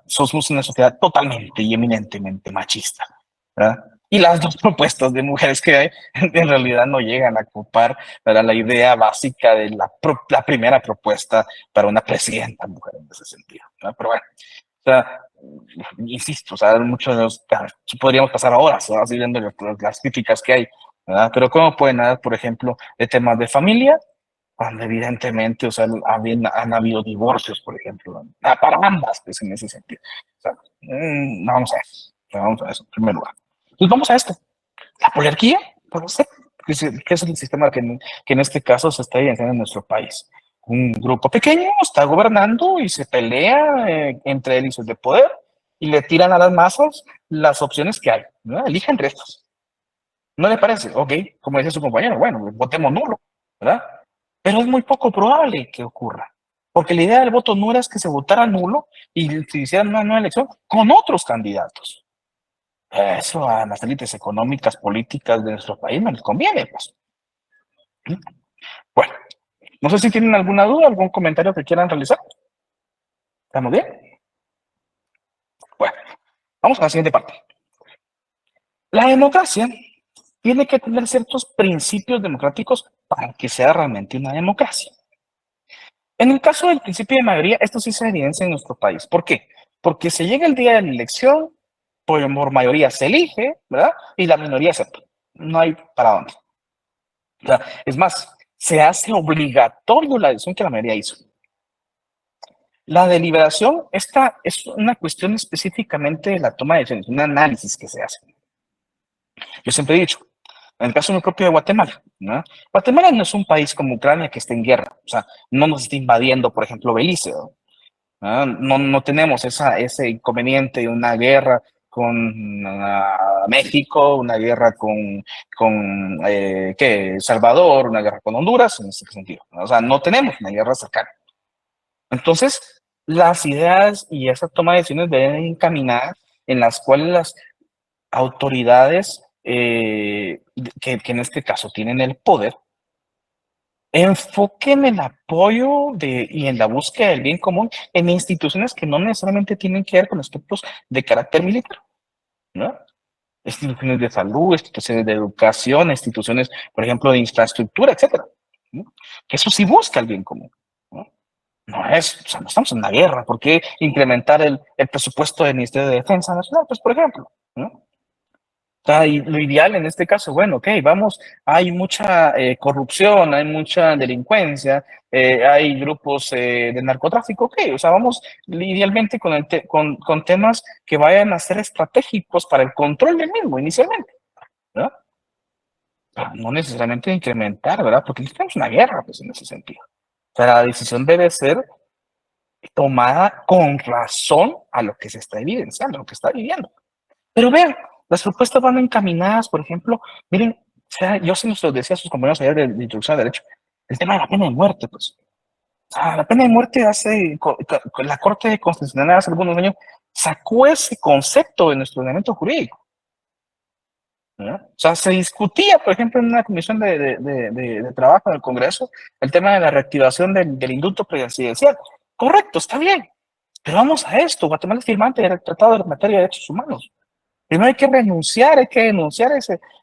Somos una sociedad totalmente y eminentemente machista, ¿verdad? Y las dos propuestas de mujeres que hay en realidad no llegan a ocupar, ¿verdad?, la idea básica de la primera propuesta para una presidenta mujer en ese sentido, ¿no? Pero bueno, o sea, insisto, o sea, muchos de los, podríamos pasar horas, ¿no?, así viendo las críticas que hay, ¿verdad? Pero ¿cómo pueden haber, por ejemplo, de temas de familia, cuando evidentemente, o sea, han habido divorcios, por ejemplo, para ambas, pues en ese sentido? O sea, vamos a eso, en primer lugar. Pues vamos a esto. La poliarquía, puede ser, que es el sistema que en este caso se está evidenciando en nuestro país. Un grupo pequeño está gobernando y se pelea entre élites de poder y le tiran a las masas las opciones que hay, ¿no? Elija entre estas. ¿No le parece? Ok, como dice su compañero, bueno, votemos nulo, ¿verdad? Pero es muy poco probable que ocurra, porque la idea del voto nulo es que se votara nulo y se hiciera una nueva elección con otros candidatos. Eso a las élites económicas, políticas de nuestro país no les conviene, pues. Bueno, no sé si tienen alguna duda, algún comentario que quieran realizar. ¿Estamos bien? Bueno, vamos a la siguiente parte. La democracia tiene que tener ciertos principios democráticos para que sea realmente una democracia. En el caso del principio de mayoría, esto sí se evidencia en nuestro país. ¿Por qué? Porque se llega el día de la elección, por mayoría se elige, ¿verdad? Y la minoría acepta. No hay para dónde. O sea, es más, se hace obligatorio la decisión que la mayoría hizo. La deliberación, esta es una cuestión específicamente de la toma de decisiones, un análisis que se hace. Yo siempre he dicho, en el caso propio de Guatemala, ¿no? Guatemala no es un país como Ucrania que está en guerra, o sea, no nos está invadiendo, por ejemplo, Belice, ¿no? No tenemos ese inconveniente de una guerra con México, una guerra con ¿qué? Salvador, una guerra con Honduras, en ese sentido, ¿no? O sea, no tenemos una guerra cercana. Entonces, las ideas y esa toma de decisiones deben encaminadas en las cuales las autoridades que en este caso tienen el poder, enfoquen el apoyo y en la búsqueda del bien común en instituciones que no necesariamente tienen que ver con aspectos de carácter militar, ¿no? Instituciones de salud, instituciones de educación, instituciones, por ejemplo, de infraestructura, etcétera, ¿no? Que eso sí busca el bien común, ¿no? No es, o sea, no estamos en una guerra. ¿Por qué incrementar el presupuesto del Ministerio de Defensa Nacional? Pues, por ejemplo, ¿no? O sea, y lo ideal en este caso, bueno, ok, vamos, hay mucha corrupción, hay mucha delincuencia, hay grupos de narcotráfico, ok, o sea, vamos idealmente con temas que vayan a ser estratégicos para el control del mismo inicialmente, ¿verdad? Pero no necesariamente incrementar, ¿verdad? Porque necesitamos una guerra, pues, en ese sentido. O sea, la decisión debe ser tomada con razón a lo que se está evidenciando, a lo que está viviendo. Pero vean, las propuestas van encaminadas, por ejemplo, miren, o sea, yo se los decía a sus compañeros ayer de introducción de derecho, el tema de la pena de muerte, pues. O sea, la pena de muerte la Corte Constitucional hace algunos años sacó ese concepto de nuestro ordenamiento jurídico, ¿no? O sea, se discutía, por ejemplo, en una comisión de trabajo en el Congreso, el tema de la reactivación del indulto presidencial. Correcto, está bien, pero vamos a esto. Guatemala es firmante del Tratado de Materia de Derechos Humanos. Primero hay que renunciar, hay que denunciar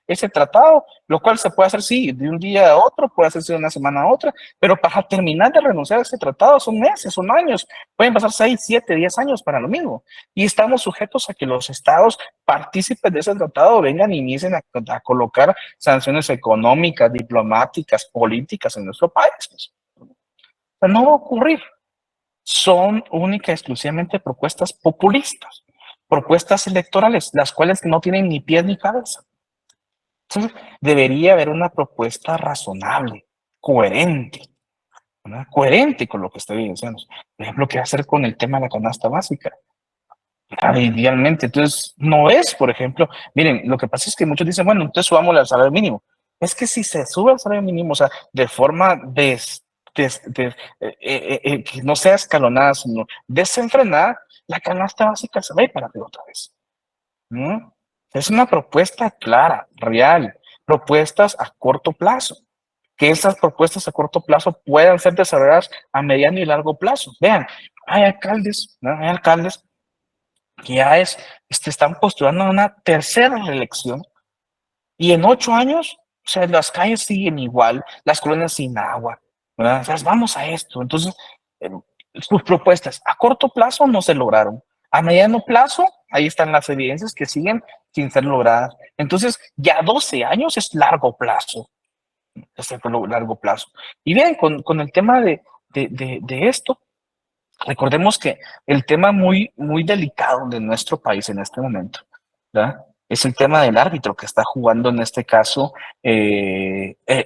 ese tratado, lo cual se puede hacer, sí, de un día a otro, puede hacerse de una semana a otra, pero para terminar de renunciar a ese tratado son meses, son años, pueden pasar 6, 7, 10 años para lo mismo. Y estamos sujetos a que los estados partícipes de ese tratado vengan y inicien a colocar sanciones económicas, diplomáticas, políticas en nuestro país. Pues. O sea, no va a ocurrir. Son única y exclusivamente propuestas populistas, propuestas electorales, las cuales no tienen ni pies ni cabeza. Entonces, debería haber una propuesta razonable, coherente, ¿verdad? Coherente con lo que estoy diciendo. Por ejemplo, ¿qué hacer con el tema de la canasta básica? Idealmente, entonces, no es, por ejemplo, miren, lo que pasa es que muchos dicen, bueno, entonces subámosle al salario mínimo. Es que si se sube al salario mínimo, o sea, de forma que no sea escalonada, sino desenfrenada, la canasta básica se va a ir para arriba otra vez, ¿no? Es una propuesta clara, real, propuestas a corto plazo. Que esas propuestas a corto plazo puedan ser desarrolladas a mediano y largo plazo. Vean, hay alcaldes, ¿no? Hay alcaldes que ya están postulando a una tercera reelección y en 8 años, o sea, las calles siguen igual, las colonias sin agua, ¿verdad? O sea, vamos a esto. Entonces, eh, sus propuestas a corto plazo no se lograron. A mediano plazo, ahí están las evidencias que siguen sin ser logradas. Entonces, ya 12 años es largo plazo. Es largo plazo. Y bien, con el tema de esto, recordemos que el tema muy delicado de nuestro país en este momento, ¿verdad? Es el tema del árbitro que está jugando en este caso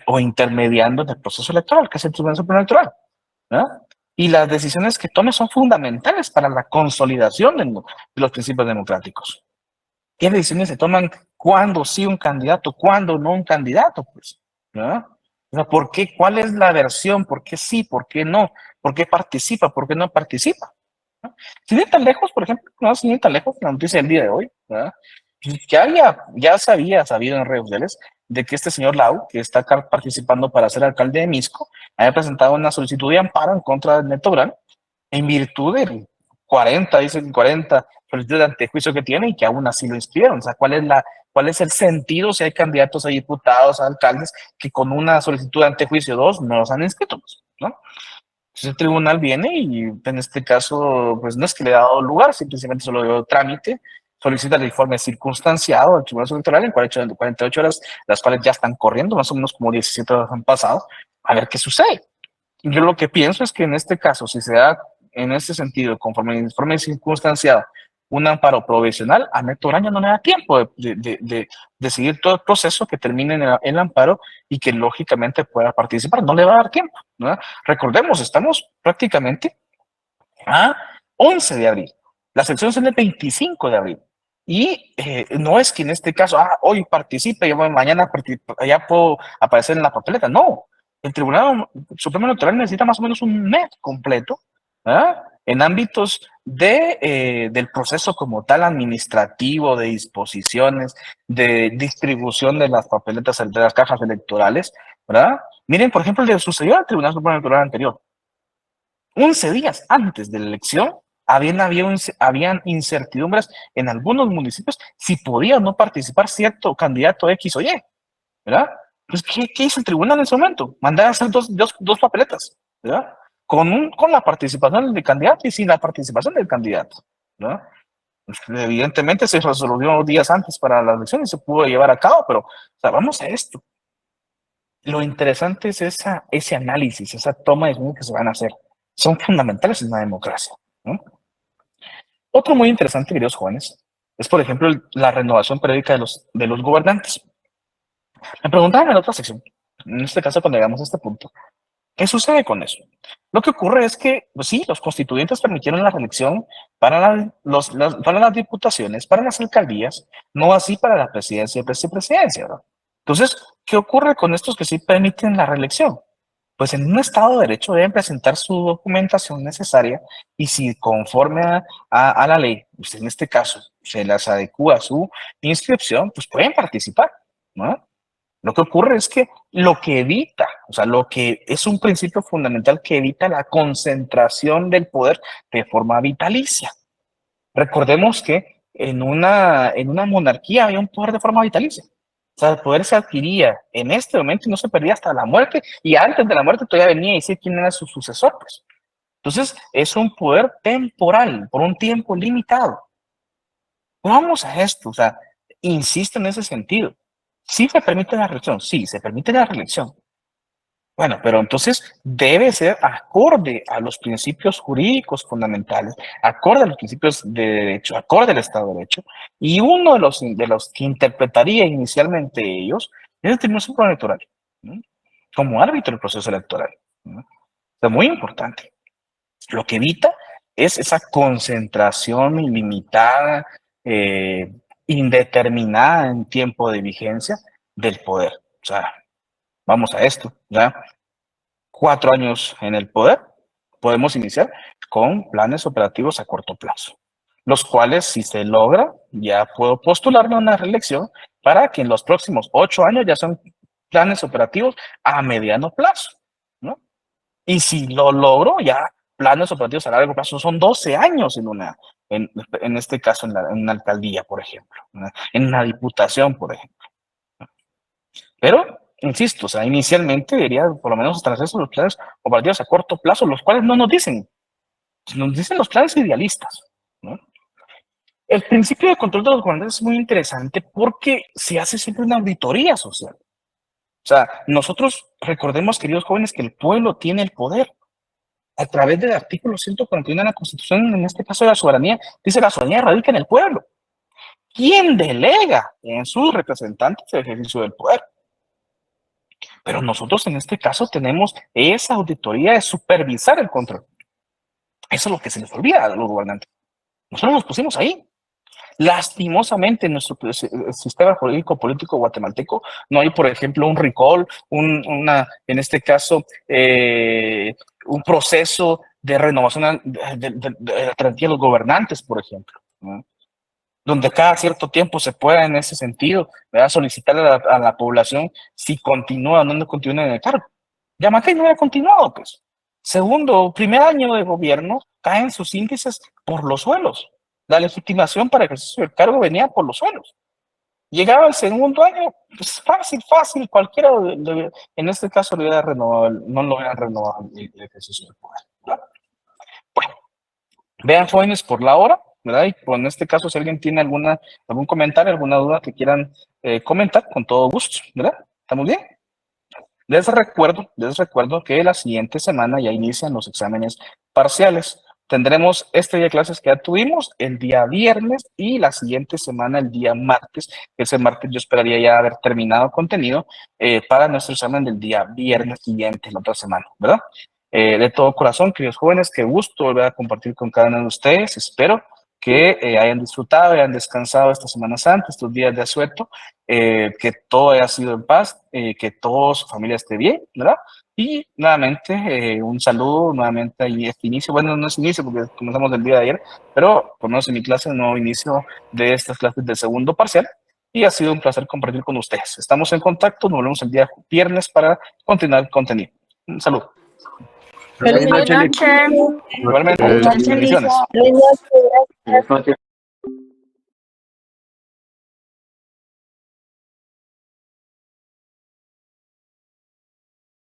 o intermediando en el proceso electoral, que es el Tribunal Supremo Electoral, ¿verdad? Y las decisiones que tome son fundamentales para la consolidación de los principios democráticos. ¿Qué decisiones se toman? ¿Cuándo sí un candidato? ¿Cuándo no un candidato? Pues, ¿verdad? O sea, ¿por qué? ¿Cuál es la versión? ¿Por qué sí? ¿Por qué no? ¿Por qué participa? ¿Por qué no participa? ¿No? Sin ir tan lejos, por ejemplo, no, sin ir tan lejos, la noticia del día de hoy, ¿verdad? Ya se había sabido en redes sociales de que este señor Lau, que está participando para ser alcalde de Misco, había presentado una solicitud de amparo en contra de Neto Brand en virtud del 40, dicen 40 solicitudes de antejuicio que tiene y que aún así lo inscribieron. O sea, ¿cuál es el sentido si hay candidatos a diputados, a alcaldes que con una solicitud de antejuicio 2 no los han inscrito? ¿No? Entonces el tribunal viene y en este caso, pues no es que le ha dado lugar, simplemente solo dio trámite, solicita el informe circunstanciado al Tribunal Electoral en 48 horas, las cuales ya están corriendo, más o menos como 17 horas han pasado, a ver qué sucede. Yo lo que pienso es que en este caso, si se da en este sentido, conforme el informe circunstanciado, un amparo provisional, a Neto Braña no le da tiempo de seguir todo el proceso que termine en el amparo y que lógicamente pueda participar. No le va a dar tiempo, ¿no? Recordemos, estamos prácticamente a 11 de abril. Las elecciones son el 25 de abril. Y no es que en este caso, hoy participe, y mañana ya puedo aparecer en la papeleta. No, el Tribunal Supremo Electoral necesita más o menos un mes completo, ¿verdad? en ámbitos del proceso como tal administrativo, de disposiciones, de distribución de las papeletas de las cajas electorales, ¿verdad? Miren, por ejemplo, le sucedió al Tribunal Supremo Electoral anterior. 11 días antes de la elección, habían incertidumbres en algunos municipios si podía o no participar cierto candidato X o Y, ¿verdad? Pues, ¿qué hizo el tribunal en ese momento? Mandar a hacer dos papeletas, ¿verdad? Con la participación del candidato y sin la participación del candidato, ¿verdad? Pues, evidentemente se resolvió días antes para la elección y se pudo llevar a cabo, pero, o sea, vamos a esto. Lo interesante es ese análisis, esa toma de decisiones que se van a hacer. Son fundamentales en una democracia, ¿no? Otro muy interesante, queridos jóvenes, es, por ejemplo, la renovación periódica de los gobernantes. Me preguntaban en la otra sección, en este caso cuando llegamos a este punto, ¿qué sucede con eso? Lo que ocurre es que, pues sí, los constituyentes permitieron la reelección para las diputaciones, para las alcaldías, no así para la presidencia y vicepresidencia, ¿verdad? Entonces, ¿qué ocurre con estos que sí permiten la reelección? Pues en un Estado de Derecho deben presentar su documentación necesaria y si conforme a la ley, pues en este caso, se las adecua a su inscripción, pues pueden participar, ¿no? Lo que ocurre es que lo que evita, o sea, lo que es un principio fundamental que evita la concentración del poder de forma vitalicia. Recordemos que en una monarquía había un poder de forma vitalicia. O sea, el poder se adquiría en este momento y no se perdía hasta la muerte, y antes de la muerte todavía venía a decir quién era su sucesor, pues. Entonces, es un poder temporal, por un tiempo limitado. Vamos a esto, o sea, insisto en ese sentido. ¿Sí se permite la reelección? Sí, se permite la reelección. Bueno, pero entonces debe ser acorde a los principios jurídicos fundamentales, acorde a los principios de derecho, acorde al Estado de Derecho, y uno de los que interpretaría inicialmente ellos es el Tribunal Supremo Electoral, ¿no? Como árbitro del proceso electoral, ¿no? Es muy importante. Lo que evita es esa concentración ilimitada, indeterminada en tiempo de vigencia del poder. O sea, vamos a esto, ¿ya? 4 años en el poder, podemos iniciar con planes operativos a corto plazo, los cuales, si se logra, ya puedo postularme a una reelección para que en los próximos 8 años ya son planes operativos a mediano plazo, ¿no? Y si lo logro, ya planes operativos a largo plazo son 12 años en este caso, en una alcaldía, por ejemplo, ¿no? En una diputación, por ejemplo. Pero, insisto, o sea, inicialmente debería por lo menos establecerse los planes operativos a corto plazo, los cuales no nos dicen los planes idealistas, ¿no? El principio de control de los gobernantes es muy interesante porque se hace siempre una auditoría social. O sea, nosotros recordemos, queridos jóvenes, que el pueblo tiene el poder. A través del artículo 141 de la Constitución, en este caso de la soberanía, dice la soberanía radica en el pueblo. ¿Quién delega en sus representantes el ejercicio del poder? Pero nosotros en este caso tenemos esa auditoría de supervisar el control. Eso es lo que se les olvida a los gobernantes. Nosotros nos pusimos ahí. Lastimosamente en nuestro sistema jurídico político guatemalteco no hay, por ejemplo, un recall, en este caso, un proceso de renovación de la garantía de los gobernantes, por ejemplo, ¿no? Donde cada cierto tiempo se pueda, en ese sentido, ¿verdad?, solicitar a la población si continúa o no continúa en el cargo. Yamatei no había continuado, pues. Segundo, primer año de gobierno, caen sus índices por los suelos. La legitimación para ejercicio del cargo venía por los suelos. Llegaba el segundo año, pues fácil, cualquiera, en este caso le hubiera renovado, no lo hubieran renovado el ejercicio del poder, ¿verdad? Bueno, vean, jóvenes, por la hora, ¿verdad? Y en este caso, si alguien tiene algún comentario, alguna duda que quieran comentar, con todo gusto, ¿verdad? ¿Estamos bien? Les recuerdo que la siguiente semana ya inician los exámenes parciales. Tendremos este día de clases que ya tuvimos el día viernes y la siguiente semana el día martes. Ese martes yo esperaría ya haber terminado contenido para nuestro examen del día viernes siguiente, la otra semana, ¿verdad? De todo corazón, queridos jóvenes, qué gusto volver a compartir con cada uno de ustedes. Espero que hayan disfrutado, hayan descansado esta Semana Santa, estos días de asueto, que todo haya sido en paz, que toda su familia esté bien, ¿verdad? Y nuevamente, un saludo nuevamente ahí este inicio. Bueno, no es inicio porque comenzamos el día de ayer, pero conoce mi clase, un nuevo inicio de estas clases de segundo parcial. Y ha sido un placer compartir con ustedes. Estamos en contacto, nos vemos el día viernes para continuar el contenido. Un saludo. Feliz noche. Igualmente, Feliz noche, bendiciones. Lisa. Feliz noche, gracias.